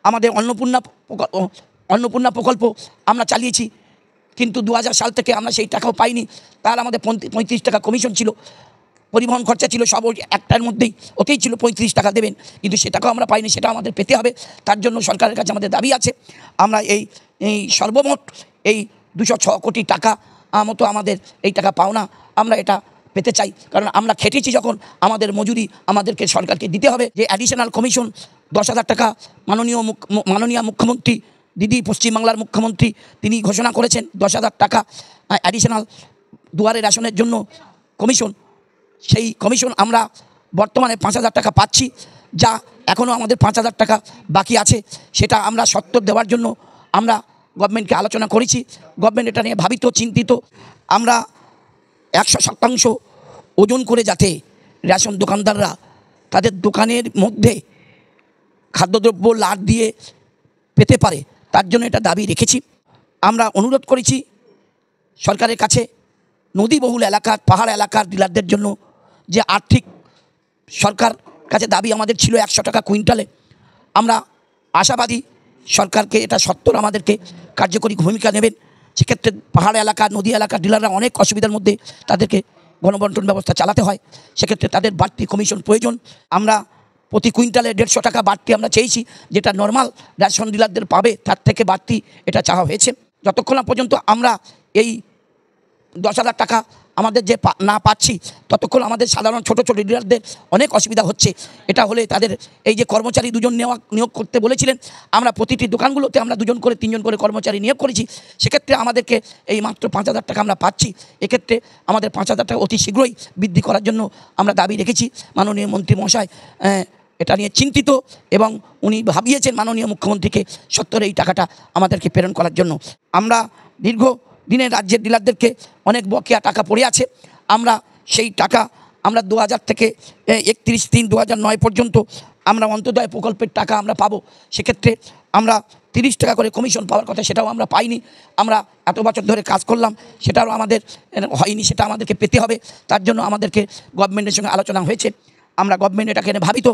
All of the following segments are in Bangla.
আমাদের অন্নপূর্ণা প্রকল্প আমরা চালিয়েছি, কিন্তু 2000 সাল থেকে আমরা সেই টাকাও পাইনি। তার আমাদের 35 টাকা কমিশন ছিল, পরিবহন খরচা ছিল, সব একটার মধ্যেই ওতেই ছিল 35 টাকা দেবেন, কিন্তু সেটাকেও আমরা পাইনি। সেটা আমাদের পেতে হবে। তার জন্য সরকারের কাছে আমাদের দাবি আছে, আমরা এই সর্বমোট এই 206 কোটি টাকা মতো আমাদের এই টাকা পাওনা আমরা এটা পেতে চাই। কারণ আমরা খেটেছি যখন, আমাদের মজুরি আমাদেরকে সরকারকে দিতে হবে। যে অ্যাডিশনাল কমিশন 10,000 টাকা মাননীয় মুখ্যমন্ত্রী দিদি, পশ্চিমবাংলার মুখ্যমন্ত্রী, তিনি ঘোষণা করেছেন 10,000 টাকা অ্যাডিশনাল দুয়ারে রেশনের জন্য কমিশন। সেই কমিশন আমরা বর্তমানে 5,000 টাকা পাচ্ছি, যা এখনও আমাদের 5,000 টাকা বাকি আছে। সেটা আমরা সত্তর দেওয়ার জন্য আমরা গভর্নমেন্টকে আলোচনা করেছি। গভর্নমেন্ট এটা নিয়ে ভাবিত, চিন্তিত। আমরা 100% ওজন করে যাতে রেশন দোকানদাররা তাদের দোকানের মধ্যে খাদ্যদ্রব্য লাট দিয়ে পেতে পারে, তার জন্য এটা দাবি রেখেছি। আমরা অনুরোধ করেছি সরকারের কাছে, নদীবহুল এলাকার, পাহাড় এলাকার ডিলারদের জন্য যে আর্থিক সরকার কাছে দাবি আমাদের ছিল 100 টাকা কুইন্টালে। আমরা আশাবাদী সরকারকে এটা সত্তর আমাদেরকে কার্যকরী ভূমিকা নেবেন। সেক্ষেত্রে পাহাড় এলাকা, নদী এলাকার ডিলাররা অনেক অসুবিধার মধ্যে, তাদেরকে গণবন্টন ব্যবস্থা চালাতে হয়। সেক্ষেত্রে তাদের বাড়তি কমিশন প্রয়োজন। আমরা প্রতি কুইন্টালে 150 টাকা বাড়তি আমরা চেয়েছি, যেটা নর্মাল রেশন ডিলারদের পাবে তার থেকে বাড়তি এটা চাওয়া হয়েছে। যতক্ষণ না পর্যন্ত আমরা এই 10,000 টাকা আমাদের যে না পাচ্ছি, ততক্ষণ আমাদের সাধারণ ছোট ছোট ডিলারদের অনেক অসুবিধা হচ্ছে। এটা হলে তাদের এই যে কর্মচারী 2 জন নিয়োগ করতে বলেছিলেন, আমরা প্রতিটি দোকানগুলোতে আমরা 2 জন করে 3 জন করে কর্মচারী নিয়োগ করেছি। সেক্ষেত্রে আমাদেরকে এই মাত্র 5,000 টাকা আমরা পাচ্ছি। এক্ষেত্রে আমাদের 5,000 টাকা অতি শীঘ্রই বৃদ্ধি করার জন্য আমরা দাবি রেখেছি। মাননীয় মন্ত্রী মহাশয় এটা নিয়ে চিন্তিত এবং উনি ভাবিয়েছেন মাননীয় মুখ্যমন্ত্রীকে সত্তর এই টাকাটা আমাদেরকে প্রেরণ করার জন্য। আমরা দীর্ঘদিনে রাজ্যের ডিলারদেরকে অনেক বকেয়া টাকা পড়ে আছে। আমরা সেই টাকা আমরা 2000 থেকে 31/3/2009 পর্যন্ত আমরা অন্তোদয় প্রকল্পের টাকা আমরা পাবো। সেক্ষেত্রে আমরা 30 টাকা করে কমিশন পাওয়ার কথা, সেটাও আমরা পাইনি। আমরা এত বছর ধরে কাজ করলাম, সেটাও আমাদের হয়নি, সেটা আমাদেরকে পেতে হবে। তার জন্য আমাদেরকে গভর্নমেন্টের সঙ্গে আলোচনা হয়েছে। আমরা গভর্নমেন্ট এটাকে ভাবিত।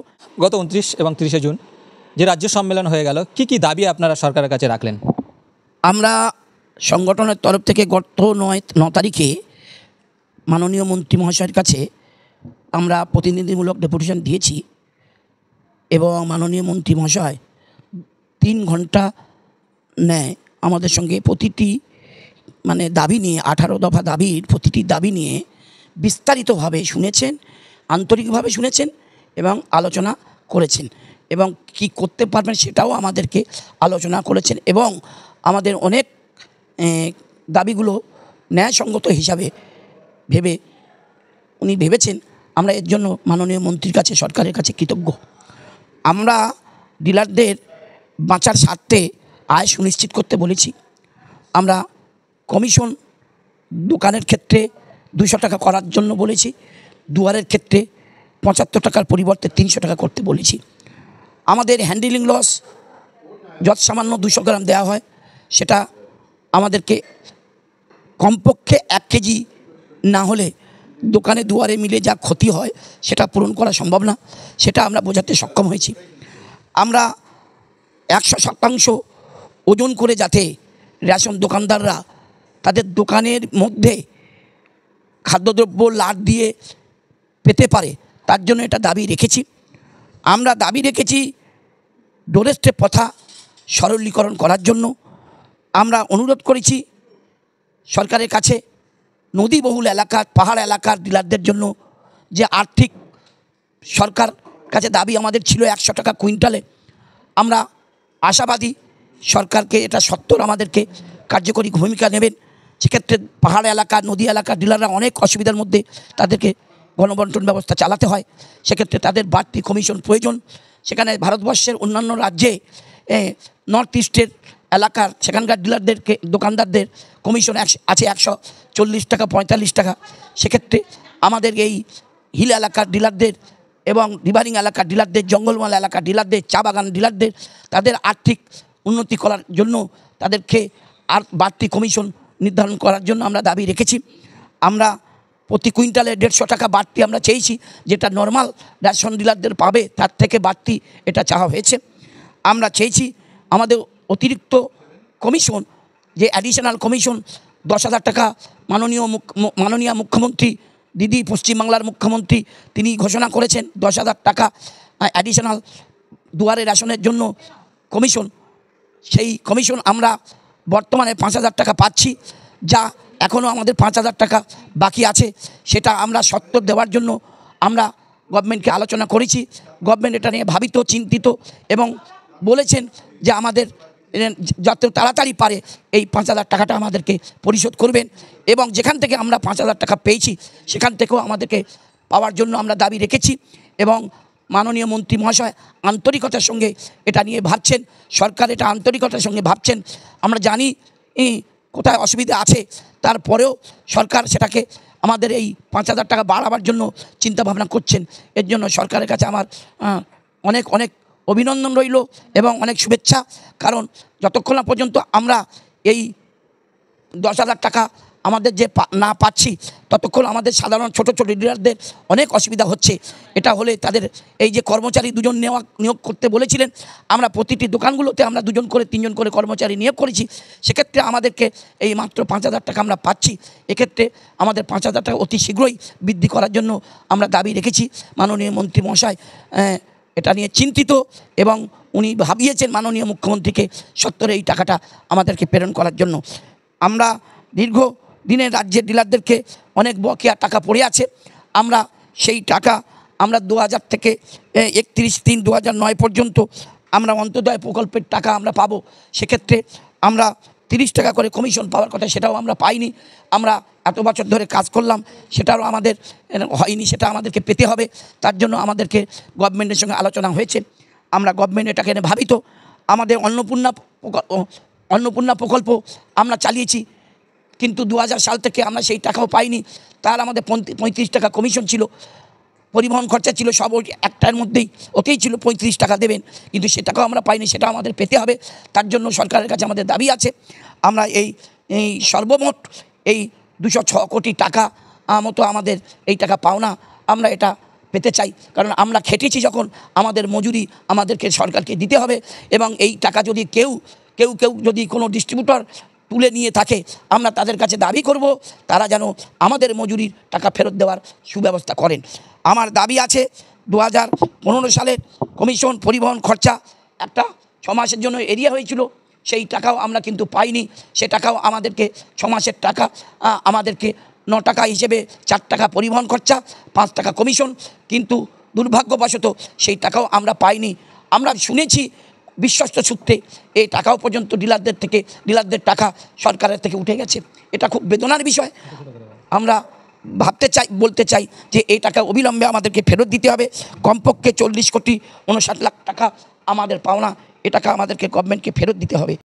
গত 29 এবং 30শে জুন যে রাজ্য সম্মেলন হয়ে গেল, কি কি দাবি আপনারা সরকারের কাছে রাখলেন? আমরা সংগঠনের তরফ থেকে গত 9 তারিখে মাননীয় মন্ত্রী মহাশয়ের কাছে আমরা প্রতিনিধিমূলক ডেপুটেশন দিয়েছি এবং মাননীয় মন্ত্রী মহাশয় 3 ঘন্টা নেয় আমাদের সঙ্গে প্রতিটি দাবি নিয়ে, 18 দফা দাবির প্রতিটি দাবি নিয়ে বিস্তারিতভাবে শুনেছেন, আন্তরিকভাবে শুনেছেন এবং আলোচনা করেছেন, এবং কি করতে পারবেন সেটাও আমাদেরকে আলোচনা করেছেন। এবং আমাদের অনেক দাবিগুলো ন্যায়সঙ্গত হিসাবে ভেবে উনি ভেবেছেন। আমরা এর জন্য মাননীয় মন্ত্রীর কাছে, সরকারের কাছে কৃতজ্ঞ। আমরা ডিলারদের বাঁচার স্বার্থে আয় সুনিশ্চিত করতে বলেছি। আমরা কমিশন দোকানের ক্ষেত্রে 200 টাকা করার জন্য বলেছি, দুয়ারের ক্ষেত্রে 75 টাকার পরিবর্তে 300 টাকা করতে বলেছি। আমাদের হ্যান্ডেলিং লস যত সামান্য 200 গ্রাম দেওয়া হয়, সেটা আমাদেরকে কমপক্ষে 1 কেজি না হলে দোকানে দুয়ারে মিলে যা ক্ষতি হয় সেটা পূরণ করা সম্ভব না, সেটা আমরা বোঝাতে সক্ষম হয়েছি। আমরা 100% ওজন করে যাতে রেশন দোকানদাররা তাদের দোকানের মধ্যে খাদ্যদ্রব্য লাট দিয়ে পেতে পারে, তার জন্য এটা দাবি রেখেছি। আমরা দাবি রেখেছি ডোরস্টেপ প্রথা সরলীকরণ করার জন্য। আমরা অনুরোধ করেছি সরকারের কাছে, নদীবহুল এলাকার, পাহাড় এলাকার ডিলারদের জন্য যে আর্থিক সরকার কাছে দাবি আমাদের ছিল 100 টাকা কুইন্টালে। আমরা আশাবাদী সরকারকে এটা সত্তর আমাদেরকে কার্যকরী ভূমিকা নেবেন। সেক্ষেত্রে পাহাড় এলাকা, নদী এলাকার ডিলাররা অনেক অসুবিধার মধ্যে, তাদেরকে গণবন্টন ব্যবস্থা চালাতে হয়। সেক্ষেত্রে তাদের বাড়তি কমিশন প্রয়োজন। সেখানে ভারতবর্ষের অন্যান্য রাজ্যে নর্থ ইস্টের এলাকার সেখানকার ডিলারদেরকে, দোকানদারদের কমিশন আছে 140 টাকা, 45 টাকা। সেক্ষেত্রে আমাদের এই হিল এলাকার ডিলারদের এবং রিভারিং এলাকার ডিলারদের, জঙ্গলমহল এলাকার ডিলারদের, চা বাগান ডিলারদের, তাদের আর্থিক উন্নতি করার জন্য তাদেরকে আর বাড়তি কমিশন নির্ধারণ করার জন্য আমরা দাবি রেখেছি। আমরা প্রতি কুইন্টালে 150 টাকা বাড়তি আমরা চেয়েছি, যেটা নর্মাল রেশন ডিলারদের পাবে তার থেকে বাড়তি এটা চাওয়া হয়েছে। আমরা চেয়েছি আমাদের অতিরিক্ত কমিশন, যে অ্যাডিশনাল কমিশন 10,000 টাকা মাননীয় মুখ্যমন্ত্রী দিদি পশ্চিমবাংলার মুখ্যমন্ত্রী তিনি ঘোষণা করেছেন 10,000 টাকা অ্যাডিশনাল দুয়ারে রেশনের জন্য কমিশন। সেই কমিশন আমরা বর্তমানে 5,000 টাকা পাচ্ছি, যা এখনও আমাদের 5,000 টাকা বাকি আছে। সেটা আমরা সত্ত্বর দেওয়ার জন্য আমরা গভর্নমেন্টকে আলোচনা করেছি। গভর্নমেন্ট এটা নিয়ে ভাবিত, চিন্তিত এবং বলেছেন যে আমাদের যত তাড়াতাড়ি পারে এই 5,000 টাকাটা আমাদেরকে পরিশোধ করবেন এবং যেখান থেকে আমরা 5,000 টাকা পেয়েছি সেখান থেকেও আমাদেরকে পাওয়ার জন্য আমরা দাবি রেখেছি এবং মাননীয় মন্ত্রী মহাশয় আন্তরিকতার সঙ্গে এটা নিয়ে ভাবছেন, সরকার এটা আন্তরিকতার সঙ্গে ভাবছেন। আমরা জানি কোথায় অসুবিধা আছে, তারপরেও সরকার সেটাকে আমাদের এই 5,000 টাকা বাড়াবার জন্য চিন্তাভাবনা করছেন। এর জন্য সরকারের কাছে আমার অনেক অনেক অভিনন্দন রইল এবং অনেক শুভেচ্ছা। কারণ যতক্ষণ না পর্যন্ত আমরা এই 10,000 টাকা আমাদের যে না পাচ্ছি ততক্ষণ আমাদের সাধারণ ছোট ছোট ডিলারদের অনেক অসুবিধা হচ্ছে। এটা হলে তাদের এই যে কর্মচারী দুজন নিয়োগ করতে বলেছিলেন, আমরা প্রতিটি দোকানগুলোতে আমরা 2জন করে 3জন করে কর্মচারী নিয়োগ করেছি। সেক্ষেত্রে আমাদেরকে এই মাত্র 5,000 টাকা আমরা পাচ্ছি। এক্ষেত্রে আমাদের 5,000 টাকা অতি শীঘ্রই বৃদ্ধি করার জন্য আমরা দাবি রেখেছি। মাননীয় মন্ত্রী মহাশয় এটা নিয়ে চিন্তিত এবং উনি ভাবিয়েছেন মাননীয় মুখ্যমন্ত্রীকে সত্তর এই টাকাটা আমাদেরকে প্রেরণ করার জন্য। আমরা দীর্ঘ দিনের রাজ্যের ডিলারদেরকে অনেক বকেয়া টাকা পড়ে আছে। আমরা সেই টাকা আমরা 2000 থেকে 31/3/2009 পর্যন্ত আমরা অন্তোদয় প্রকল্পের টাকা আমরা পাবো। সেক্ষেত্রে আমরা 30 টাকা করে কমিশন পাওয়ার কথা, সেটাও আমরা পাইনি। আমরা এত বছর ধরে কাজ করলাম, সেটারও আমাদের হয়নি, সেটা আমাদেরকে পেতে হবে। তার জন্য আমাদেরকে গভর্নমেন্টের সঙ্গে আলোচনা হয়েছে। আমরা গভর্নমেন্ট এটাকে ভাবিত। আমাদের অন্নপূর্ণা প্রকল্প আমরা চালিয়েছি, কিন্তু 2000 সাল থেকে আমরা সেই টাকাও পাইনি। তার আমাদের 35 টাকা কমিশন ছিল, পরিবহন খরচা ছিল সব একটার মধ্যেই, ওতেই ছিল 35 টাকা দেবেন, কিন্তু সে টাকাও আমরা পাইনি, সেটা আমাদের পেতে হবে। তার জন্য সরকারের কাছে আমাদের দাবি আছে। আমরা এই সর্বমোট এই 206 কোটি টাকা মতো আমাদের এই টাকা পাওনা, আমরা এটা পেতে চাই। কারণ আমরা খেটেছি যখন, আমাদের মজুরি আমাদেরকে সরকারকে দিতে হবে এবং এই টাকা যদি কেউ যদি কোনো ডিস্ট্রিবিউটর তুলে নিয়ে থাকে, আমরা তাদের কাছে দাবি করব তারা যেন আমাদের মজুরির টাকা ফেরত দেওয়ার সুব্যবস্থা করেন। আমার দাবি আছে 2015 সালের কমিশন পরিবহন খরচা একটা 6 মাসের জন্য এরিয়া হয়েছিল, সেই টাকাও আমরা কিন্তু পাইনি। সে টাকাও আমাদেরকে 6 মাসের টাকা আমাদেরকে 9 টাকা হিসেবে 4 টাকা পরিবহন খরচা, 5 টাকা কমিশন, কিন্তু দুর্ভাগ্যবশত সেই টাকাও আমরা পাইনি। আমরা শুনেছি বিশ্বস্ত সূত্রে এই টাকাও পর্যন্ত ডিলারদের টাকা সরকারের থেকে উঠে গেছে। এটা খুব বেদনার বিষয়। আমরা বলতে চাই যে এই টাকা অবিলম্বে আমাদেরকে ফেরত দিতে হবে। কমপক্ষে 40 কোটি 59 লাখ টাকা আমাদের পাওনা, এ টাকা আমাদেরকে গভর্নমেন্টকে ফেরত দিতে হবে।